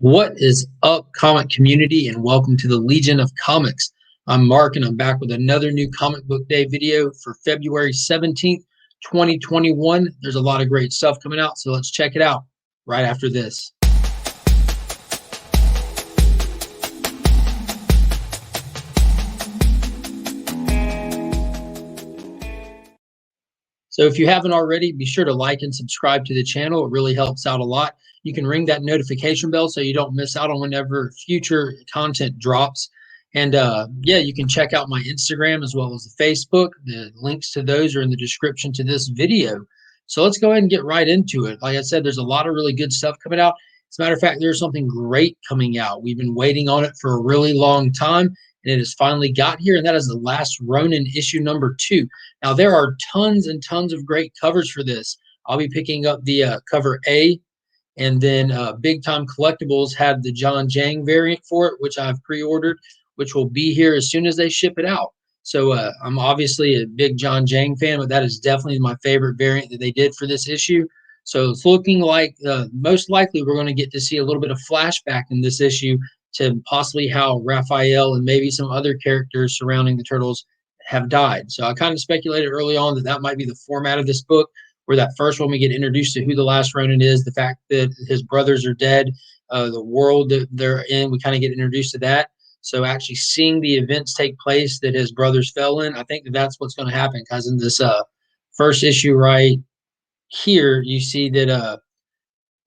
What is up, comic community, and welcome to the Legion of Comics. I'm Mark, and I'm back with another new Comic Book Day video for February 17th, 2021. There's a lot of great stuff coming out, so let's check it out right after this. So if you haven't already, be sure to like and subscribe to the channel. It really helps out a lot. You can ring that notification bell so you don't miss out on whenever future content drops. And yeah, you can check out my Instagram as well as the Facebook. The links to those are in the description to this video. So let's go ahead and get right into it. Like I said, there's a lot of really good stuff coming out. As a matter of fact, there's something great coming out. We've been waiting on it for a really long time, and it has finally got here, and that is the Last Ronin issue number 2. Now, there are tons and tons of great covers for this. I'll be picking up the cover A, and then Big Time Collectibles had the John Jang variant for it, which I've pre-ordered, which will be here as soon as they ship it out. So I'm obviously a big John Jang fan, but that is definitely my favorite variant that they did for this issue. So it's looking like most likely we're going to get to see a little bit of flashback in this issue to possibly how Raphael and maybe some other characters surrounding the Turtles have died. So I kind of speculated early on that that might be the format of this book, where that first one we get introduced to who the Last Ronin is, the fact that his brothers are dead, the world that they're in, we kind of get introduced to that. So actually seeing the events take place that his brothers fell in, I think that that's what's going to happen. Because in this first issue right here, you see that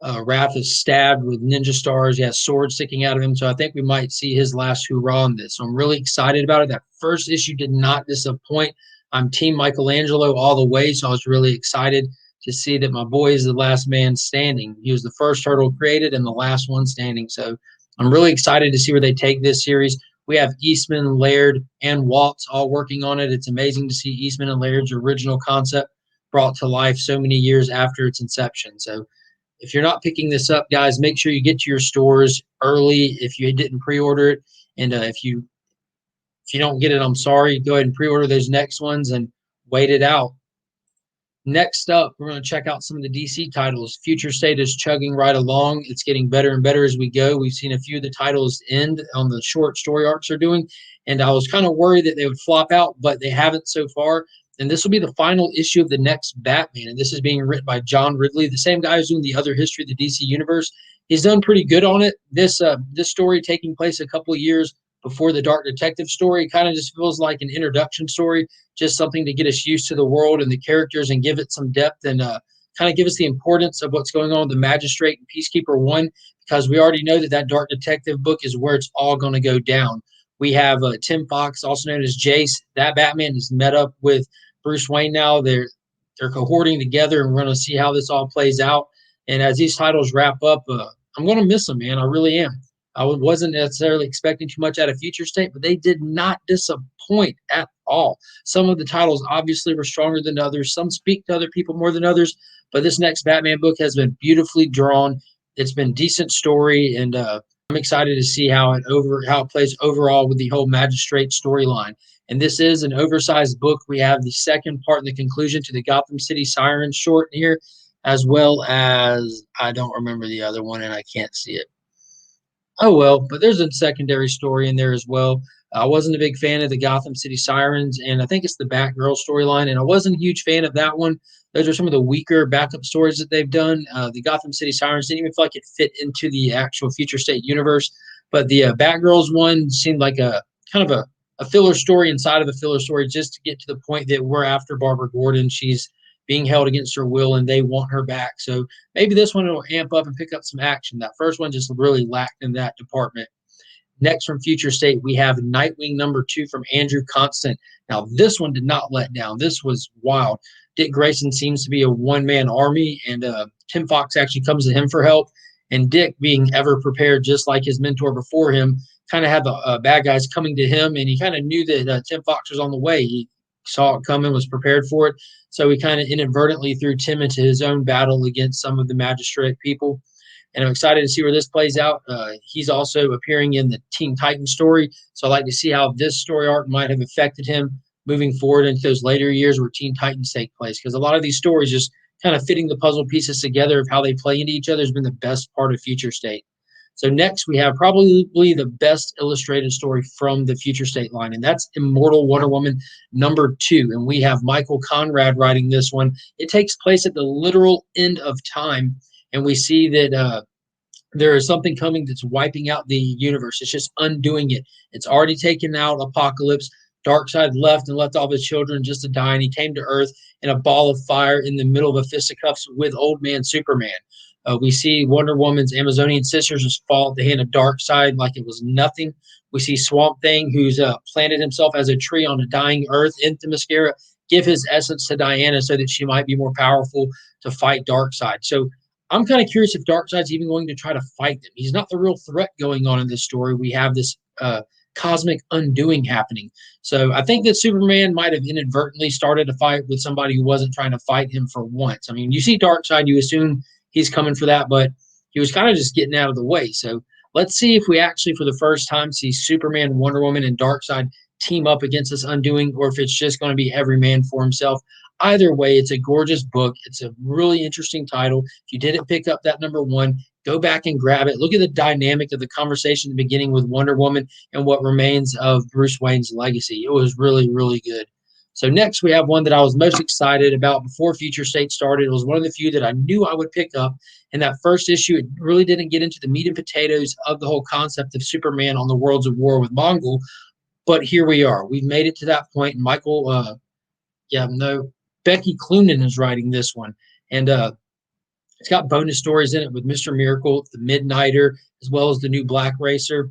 Raph is stabbed with ninja stars. He has swords sticking out of him. So I think we might see his last hurrah on this. So I'm really excited about it. That first issue did not disappoint. I'm Team Michelangelo all the way. So I was really excited to see that my boy is the last man standing. He was the first turtle created and the last one standing. So I'm really excited to see where they take this series. We have Eastman, Laird, and Waltz all working on it. It's amazing to see Eastman and Laird's original concept brought to life so many years after its inception. So if you're not picking this up, guys, make sure you get to your stores early if you didn't pre-order it. And if you don't get it, I'm sorry. Go ahead and pre-order those next ones and wait it out. Next up, we're going to check out some of the DC titles. Future State is chugging right along. It's getting better and better as we go. We've seen a few of the titles end on the short story arcs they're doing, and I was kind of worried that they would flop out, but they haven't so far. And this will be the final issue of the next Batman, and this is being written by John Ridley, the same guy who's doing the other history of the DC universe. He's done pretty good on it. This story taking place a couple of years before the Dark Detective story kind of just feels like an introduction story, just something to get us used to the world and the characters and give it some depth and kind of give us the importance of what's going on with the Magistrate and Peacekeeper 1, because we already know that that Dark Detective book is where it's all going to go down. We have Tim Fox, also known as Jace. That Batman is met up with Bruce Wayne now. They're cohorting together, and we're going to see how this all plays out. And as these titles wrap up, I'm going to miss them, man. I really am. I wasn't necessarily expecting too much out of Future State, but they did not disappoint at all. Some of the titles obviously were stronger than others. Some speak to other people more than others, but this next Batman book has been beautifully drawn. It's been decent story, and I'm excited to see how it plays overall with the whole Magistrate storyline. And this is an oversized book. We have the second part and the conclusion to the Gotham City Sirens short here, as well as I don't remember the other one, and I can't see it. Oh well, but there's a secondary story in there as well. I wasn't a big fan of the Gotham City Sirens, and I think it's the Batgirl storyline, and I wasn't a huge fan of that one. Those are some of the weaker backup stories that they've done. The Gotham City Sirens didn't even feel like it fit into the actual Future State universe, but the Batgirls one seemed like a kind of a filler story inside of a filler story, just to get to the point that we're after Barbara Gordon. She's being held against her will, and they want her back. So maybe this one will amp up and pick up some action. That first one just really lacked in that department. Next from Future State, we have Nightwing #2 from Andrew Constant. Now, this one did not let down. This was wild. Dick Grayson seems to be a one-man army, and Tim Fox actually comes to him for help. And Dick, being ever prepared, just like his mentor before him, kind of had the bad guys coming to him, and he kind of knew that Tim Fox was on the way. He saw it coming, was prepared for it. So he kind of inadvertently threw Tim into his own battle against some of the Magistrate people. And I'm excited to see where this plays out. He's also appearing in the Teen Titans story. So I'd like to see how this story arc might have affected him moving forward into those later years where Teen Titans take place. Because a lot of these stories, just kind of fitting the puzzle pieces together of how they play into each other, has been the best part of Future State. So next we have probably the best illustrated story from the Future State line, and that's Immortal Wonder Woman #2. And we have Michael Conrad writing this one. It takes place at the literal end of time, and we see that there is something coming that's wiping out the universe. It's just undoing it. It's already taken out Apocalypse. Darkseid left and left all his children just to die, and he came to Earth in a ball of fire in the middle of a fisticuffs with Old Man Superman. We see Wonder Woman's Amazonian sisters just fall at the hand of Darkseid like it was nothing. We see Swamp Thing, who's planted himself as a tree on a dying Earth in Themyscira, give his essence to Diana so that she might be more powerful to fight Darkseid. So I'm kind of curious if Darkseid's even going to try to fight them. He's not the real threat going on in this story. We have this cosmic undoing happening. So I think that Superman might have inadvertently started a fight with somebody who wasn't trying to fight him for once. I mean, you see Darkseid, you assume he's coming for that, but he was kind of just getting out of the way. So let's see if we actually, for the first time, see Superman, Wonder Woman, and Darkseid team up against this undoing, or if it's just going to be every man for himself. Either way, it's a gorgeous book. It's a really interesting title. If you didn't pick up that #1, go back and grab it. Look at the dynamic of the conversation in the beginning with Wonder Woman and what remains of Bruce Wayne's legacy. It was really, really good. So next, we have one that I was most excited about before Future State started. It was one of the few that I knew I would pick up. In that first issue, it really didn't get into the meat and potatoes of the whole concept of Superman on the Worlds of War with Mongol. But here we are. We've made it to that point. And Michael, Becky Cloonan is writing this one. And it's got bonus stories in it with Mr. Miracle, the Midnighter, as well as the new Black Racer.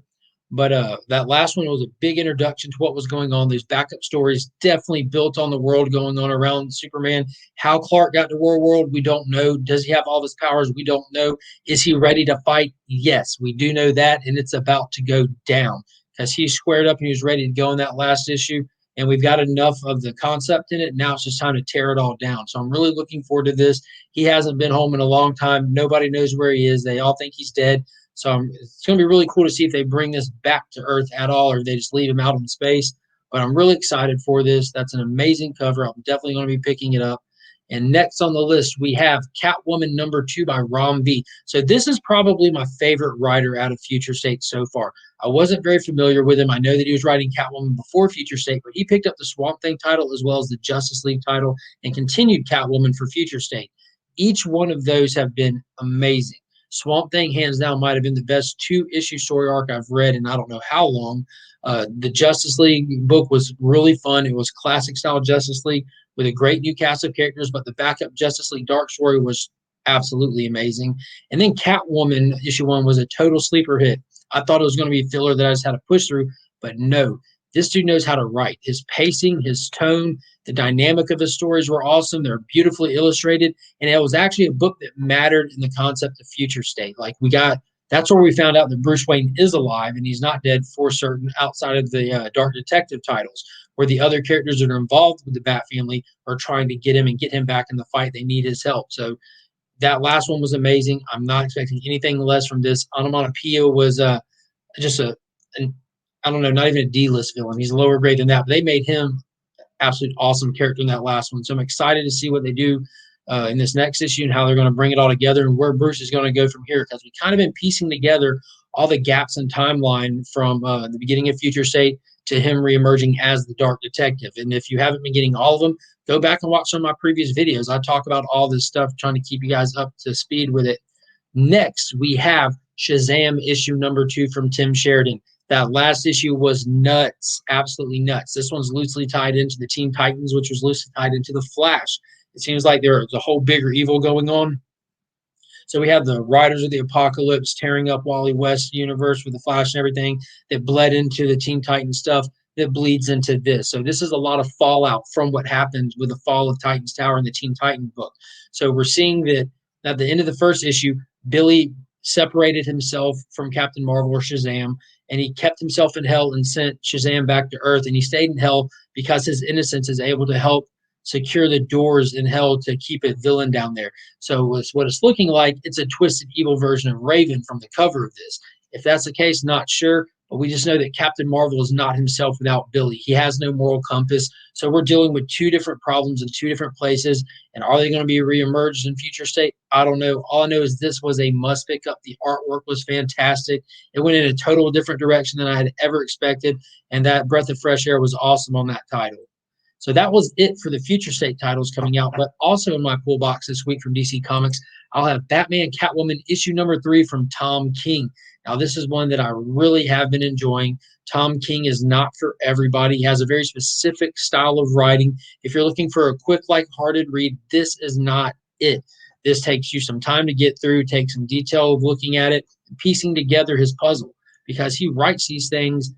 But that last one was a big introduction to what was going on. These backup stories definitely built on the world going on around Superman. How Clark got to War World, we don't know. Does he have all his powers? We don't know. Is he ready to fight? Yes, we do know that, and it's about to go down because he squared up and he was ready to go in that last issue. And we've got enough of the concept in it. Now it's just time to tear it all down. So I'm really looking forward to this. He hasn't been home in a long time. Nobody knows where he is. They all think he's dead. So it's going to be really cool to see if they bring this back to Earth at all, or they just leave him out in space. But I'm really excited for this. That's an amazing cover. I'm definitely going to be picking it up. And next on the list, we have Catwoman #2 by Ram V. So this is probably my favorite writer out of Future State so far. I wasn't very familiar with him. I know that he was writing Catwoman before Future State, but he picked up the Swamp Thing title as well as the Justice League title and continued Catwoman for Future State. Each one of those have been amazing. Swamp Thing, hands down, might have been the best 2-issue story arc I've read in I don't know how long. The Justice League book was really fun. It was classic style Justice League with a great new cast of characters, but the backup Justice League Dark story was absolutely amazing. And then Catwoman #1 was a total sleeper hit. I thought it was going to be filler that I just had to push through, but no. This dude knows how to write. His pacing, his tone, the dynamic of his stories were awesome. They're beautifully illustrated, and it was actually a book that mattered in the concept of Future State. That's where we found out that Bruce Wayne is alive and he's not dead for certain outside of the Dark Detective titles, where the other characters that are involved with the Bat family are trying to get him and get him back in the fight. They need his help. So that last one was amazing. I'm not expecting anything less from this. Onomatopoeia was just an I don't know, not even a D-list villain. He's a lower grade than that. But they made him absolute awesome character in that last one. So I'm excited to see what they do in this next issue and how they're going to bring it all together and where Bruce is going to go from here. Because we've kind of been piecing together all the gaps in timeline from the beginning of Future State to him reemerging as the Dark Detective. And if you haven't been getting all of them, go back and watch some of my previous videos. I talk about all this stuff, trying to keep you guys up to speed with it. Next, we have Shazam issue #2 from Tim Sheridan. That last issue was nuts, absolutely nuts. This one's loosely tied into the Teen Titans, which was loosely tied into the Flash. It seems like there's a whole bigger evil going on. So we have the Riders of the Apocalypse tearing up Wally West's universe with the Flash and everything that bled into the Teen Titan stuff that bleeds into this. So this is a lot of fallout from what happened with the fall of Titan's Tower in the Teen Titan book. So we're seeing that at the end of the first issue, Billy separated himself from Captain Marvel or Shazam, and he kept himself in hell and sent Shazam back to Earth. And he stayed in hell because his innocence is able to help secure the doors in hell to keep a villain down there. So what it's looking like, it's a twisted evil version of Raven from the cover of this. If that's the case, not sure, but we just know that Captain Marvel is not himself without Billy. He has no moral compass. So we're dealing with two different problems in two different places. And are they going to be reemerged in future state? I don't know. All I know is this was a must pick up. The artwork was fantastic. It went in a total different direction than I had ever expected. And that breath of fresh air was awesome on that title. So that was it for the future state titles coming out. But also in my pull box this week from DC Comics, I'll have Batman Catwoman issue number 3 from Tom King. Now, this is one that I really have been enjoying. Tom King is not for everybody. He has a very specific style of writing. If you're looking for a quick, light-hearted read, this is not it. This takes you some time to get through, takes some detail of looking at it, and piecing together his puzzle, because he writes these things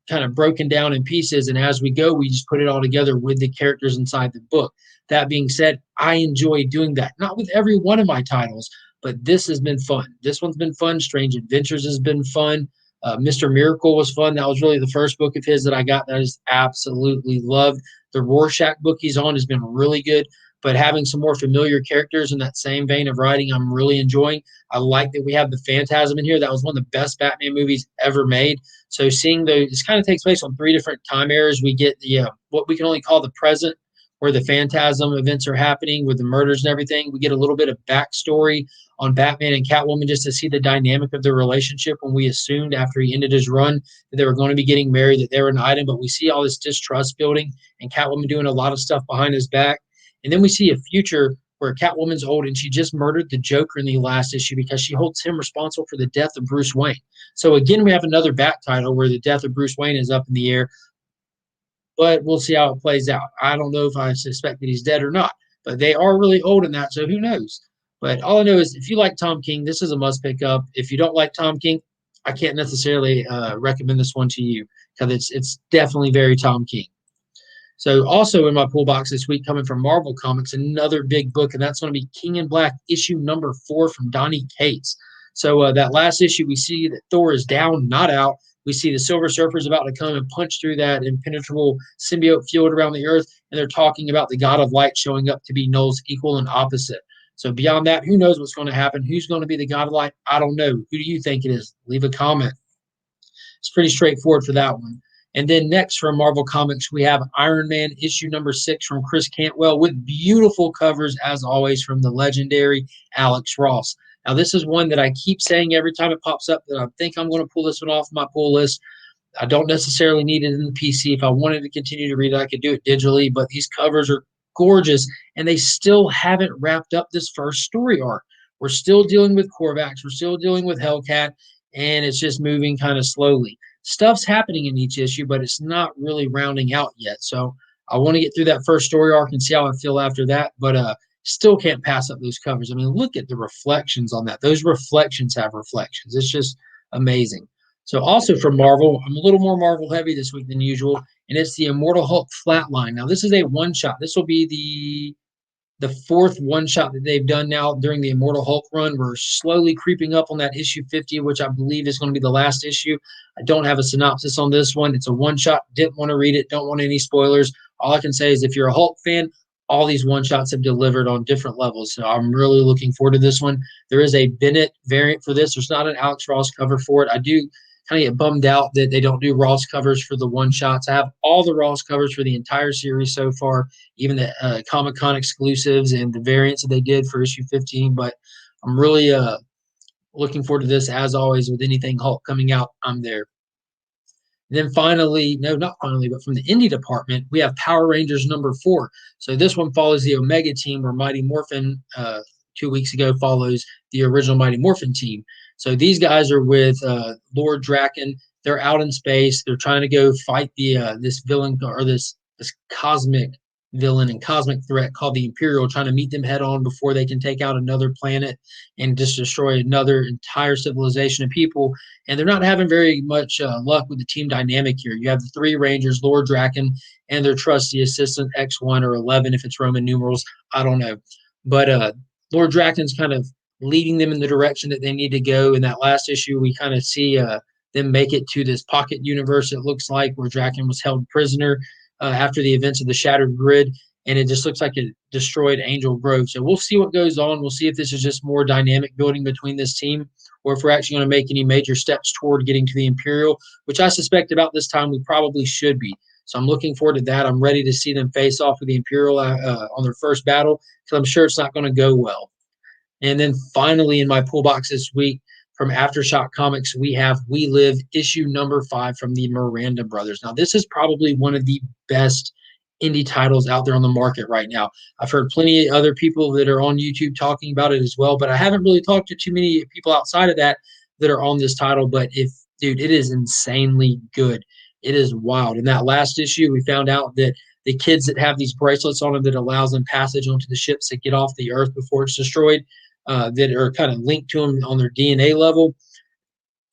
kind of broken down in pieces, and as we go, we just put it all together with the characters inside the book. That being said, I enjoy doing that. Not with every one of my titles, but this has been fun. This one's been fun. Strange Adventures has been fun. Mr. Miracle was fun. That was really the first book of his that I got that I just absolutely loved. The Rorschach book he's on has been really good, but having some more familiar characters in that same vein of writing, I'm really enjoying. I like that we have the Phantasm in here. That was one of the best Batman movies ever made. So seeing those, this kind of takes place on 3 different time eras. We get the what we can only call the present, where the Phantasm events are happening with the murders and everything. We get a little bit of backstory on Batman and Catwoman just to see the dynamic of their relationship, when we assumed after he ended his run that they were going to be getting married, that they were an item. But we see all this distrust building and Catwoman doing a lot of stuff behind his back. And then we see a future where Catwoman's old and she just murdered the Joker in the last issue because she holds him responsible for the death of Bruce Wayne. So again, we have another Bat title where the death of Bruce Wayne is up in the air, but we'll see how it plays out. I don't know if I suspect that he's dead or not, but they are really old in that, so who knows? But all I know is if you like Tom King, this is a must pick up. If you don't like Tom King, I can't necessarily recommend this one to you, because it's definitely very Tom King. So also in my pull box this week, coming from Marvel Comics, another big book, and that's going to be King in Black issue number 4 from Donny Cates. So that last issue, we see that Thor is down, not out. We see the Silver Surfer is about to come and punch through that impenetrable symbiote field around the Earth, and they're talking about the God of Light showing up to be Null's equal and opposite. So beyond that, who knows what's going to happen? Who's going to be the God of Light? I don't know. Who do you think it is? Leave a comment. It's pretty straightforward for that one. And then next from Marvel Comics, we have Iron Man issue number 6 from Chris Cantwell, with beautiful covers, as always, from the legendary Alex Ross. Now, this is one that I keep saying every time it pops up that I think I'm going to pull this one off my pull list. I don't necessarily need it in the PC. If I wanted to continue to read it, I could do it digitally, but these covers are gorgeous, and they still haven't wrapped up this first story arc. We're still dealing with Korvax. We're still dealing with Hellcat, and it's just moving kind of slowly. Stuff's happening in each issue, but it's not really rounding out yet. So I want to get through that first story arc and see how I feel after that. But still can't pass up those covers. I mean, look at the reflections on that. Those reflections have reflections. It's just amazing. So also from Marvel, I'm a little more Marvel heavy this week than usual, and it's the Immortal Hulk Flatline. Now, this is a one-shot. This will be the 4th one-shot that they've done now during the Immortal Hulk run. We're slowly creeping up on that issue 50, which I believe is going to be the last issue. I don't have a synopsis on this one. It's a one-shot. Didn't want to read it. Don't want any spoilers. All I can say is if you're a Hulk fan, all these one-shots have delivered on different levels. So I'm really looking forward to this one. There is a Bennett variant for this. There's not an Alex Ross cover for it. I do kind of get bummed out that they don't do Ross covers for the one-shots. I have all the Ross covers for the entire series so far, even the Comic-Con exclusives and the variants that they did for issue 15. But I'm really looking forward to this. As always, with anything Hulk coming out, I'm there. And then finally, no, not finally, but from the indie department, we have Power Rangers number 4. So this one follows the Omega team, where Mighty Morphin 2 weeks ago follows the original Mighty Morphin team. So these guys are with Lord Draken. They're out in space. They're trying to go fight the this villain, or this cosmic villain and cosmic threat called the Imperial, trying to meet them head on before they can take out another planet and just destroy another entire civilization of people. And they're not having very much luck with the team dynamic here. You have the 3 Rangers, Lord Draken, and their trusty assistant X1 or 11 if it's Roman numerals. I don't know. But Lord Draken's kind of leading them in the direction that they need to go. In that last issue, we kind of see them make it to this pocket universe, it looks like, where Draken was held prisoner after the events of the Shattered Grid, and it just looks like it destroyed Angel Grove. So we'll see what goes on. We'll see if this is just more dynamic building between this team, or if we're actually going to make any major steps toward getting to the Imperial, which I suspect about this time we probably should be. So I'm looking forward to that. I'm ready to see them face off with the Imperial on their first battle, because I'm sure it's not going to go well. And then finally, in my pool box this week from Aftershock Comics, we have We Live issue number 5 from the Miranda brothers. Now, this is probably one of the best indie titles out there on the market right now. I've heard plenty of other people that are on YouTube talking about it as well, but I haven't really talked to too many people outside of that are on this title. But dude, it is insanely good. It is wild. In that last issue, we found out that the kids that have these bracelets on them that allows them passage onto the ships that get off the Earth before it's destroyed, that are kind of linked to them on their DNA level.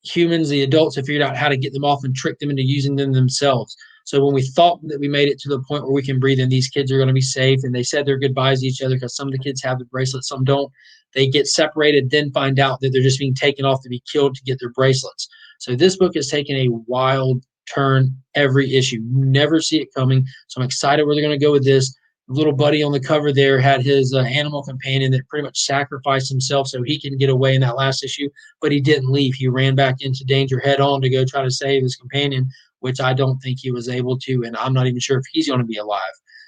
Humans, the adults, have figured out how to get them off and trick them into using them themselves. So when we thought that we made it to the point where we can breathe and these kids are going to be safe, and they said their goodbyes to each other because some of the kids have the bracelets, some don't. They get separated, then find out that they're just being taken off to be killed to get their bracelets. So this book has taken a wild turn every issue. You never see it coming. So I'm excited where they're going to go with this. Little buddy on the cover there had his animal companion that pretty much sacrificed himself so he can get away in that last issue, but he didn't leave. He ran back into danger head on to go try to save his companion, which I don't think he was able to, and I'm not even sure if he's going to be alive.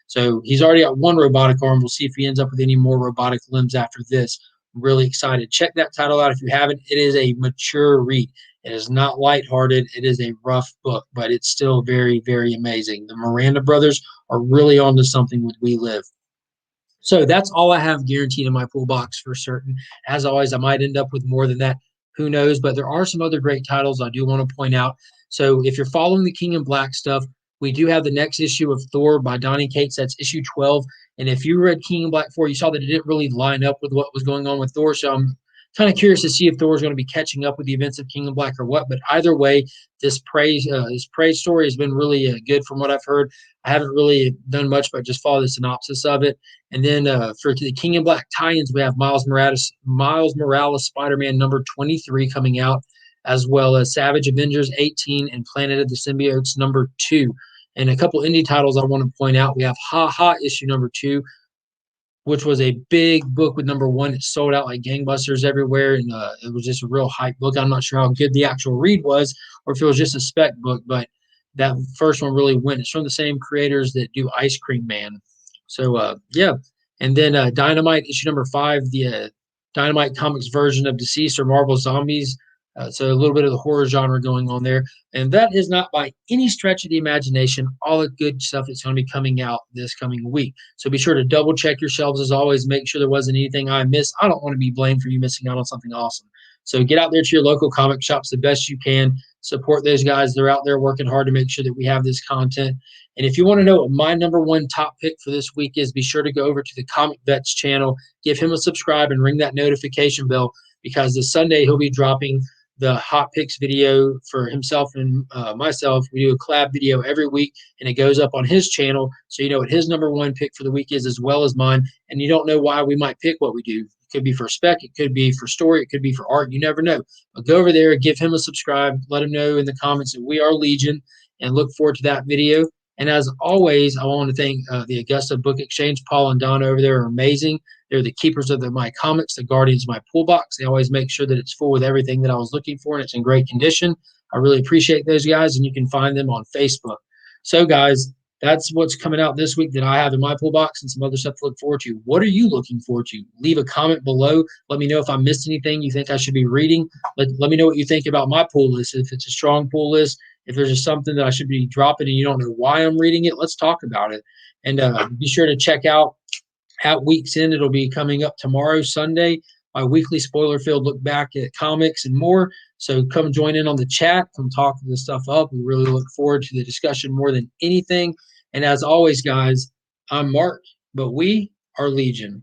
So he's already got one robotic arm. We'll see if he ends up with any more robotic limbs after this. I'm really excited. Check that title out if you haven't. It is a mature read. It is not lighthearted. It is a rough book, but it's still very, very amazing. The Miranda brothers are really onto something with We Live. So that's all I have guaranteed in my pool box for certain. As always, I might end up with more than that. Who knows? But there are some other great titles I do want to point out. So if you're following the King in Black stuff, we do have the next issue of Thor by Donny Cates. That's issue 12. And if you read King in Black 4, you saw that it didn't really line up with what was going on with Thor. So I'm kind of curious to see if Thor is going to be catching up with the events of King in Black or what. But either way, this praise story has been really good from what I've heard. I haven't really done much but just follow the synopsis of it. And then for the King in Black tie-ins, we have Miles Morales Spider-Man number 23 coming out, as well as Savage Avengers 18 and Planet of the Symbiotes number 2. And a couple indie titles I want to point out. We have Ha Ha issue number 2, which was a big book with number 1. It sold out like gangbusters everywhere, and it was just a real hype book. I'm not sure how good the actual read was, or if it was just a spec book, but that first one really went. It's from the same creators that do Ice Cream Man. So yeah, and then Dynamite issue number 5, the Dynamite Comics version of Deceased or Marvel Zombies. So a little bit of the horror genre going on there, and that is not by any stretch of the imagination all the good stuff that's going to be coming out this coming week. So be sure to double check your shelves as always. Make sure there wasn't anything I missed. I don't want to be blamed for you missing out on something awesome. So get out there to your local comic shops the best you can. Support those guys. They're out there working hard to make sure that we have this content. And if you want to know what my number 1 top pick for this week is, be sure to go over to the Comic Vets channel, give him a subscribe, and ring that notification bell, because this Sunday he'll be dropping the hot picks video for himself and myself. We do a collab video every week, and it goes up on his channel, so you know what his number 1 pick for the week is as well as mine. And you don't know why we might pick what we do. It could be for spec, it could be for story, it could be for art. You never know. But go over there, give him a subscribe, let him know in the comments that we are Legion, and look forward to that video. And as always, I want to thank the Augusta Book Exchange. Paul and Don over there are amazing. They're the keepers of my comics, the guardians of my pool box. They always make sure that it's full with everything that I was looking for, and it's in great condition. I really appreciate those guys, and you can find them on Facebook. So, guys, that's what's coming out this week that I have in my pool box, and some other stuff to look forward to. What are you looking forward to? Leave a comment below. Let me know if I missed anything you think I should be reading. Let me know what you think about my pool list. If it's a strong pool list, if there's just something that I should be dropping and you don't know why I'm reading it, let's talk about it. And be sure to check out at Week's End. It'll be coming up tomorrow, Sunday, my weekly spoiler-filled look back at comics and more. So come join in on the chat. Come talk this stuff up. We really look forward to the discussion more than anything. And as always, guys, I'm Mark, but we are Legion.